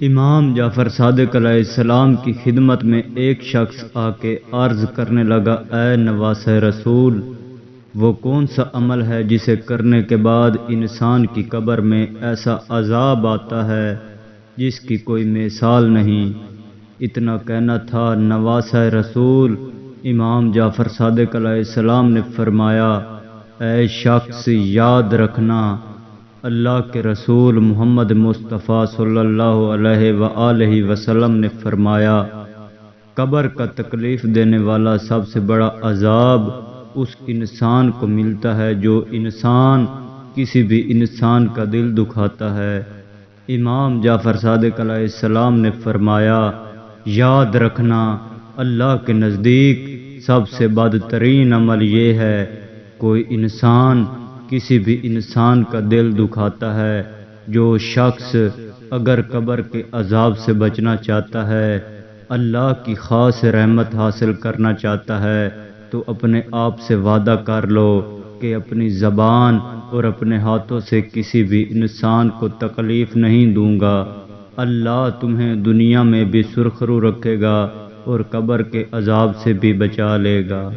امام جعفر صادق علیہ السلام کی خدمت میں ایک شخص آ کے عرض کرنے لگا، اے نواسہ رسول، وہ کون سا عمل ہے جسے کرنے کے بعد انسان کی قبر میں ایسا عذاب آتا ہے جس کی کوئی مثال نہیں؟ اتنا کہنا تھا نواسہ رسول امام جعفر صادق علیہ السلام نے فرمایا، اے شخص یاد رکھنا، اللہ کے رسول محمد مصطفیٰ صلی اللہ علیہ وآلہ وسلم نے فرمایا، قبر کا تکلیف دینے والا سب سے بڑا عذاب اس انسان کو ملتا ہے جو انسان کسی بھی انسان کا دل دکھاتا ہے۔ امام جعفر صادق علیہ السلام نے فرمایا، یاد رکھنا، اللہ کے نزدیک سب سے بدترین عمل یہ ہے، کوئی انسان کسی بھی انسان کا دل دکھاتا ہے۔ جو شخص اگر قبر کے عذاب سے بچنا چاہتا ہے، اللہ کی خاص رحمت حاصل کرنا چاہتا ہے، تو اپنے آپ سے وعدہ کر لو کہ اپنی زبان اور اپنے ہاتھوں سے کسی بھی انسان کو تکلیف نہیں دوں گا۔ اللہ تمہیں دنیا میں بھی سرخرو رکھے گا اور قبر کے عذاب سے بھی بچا لے گا۔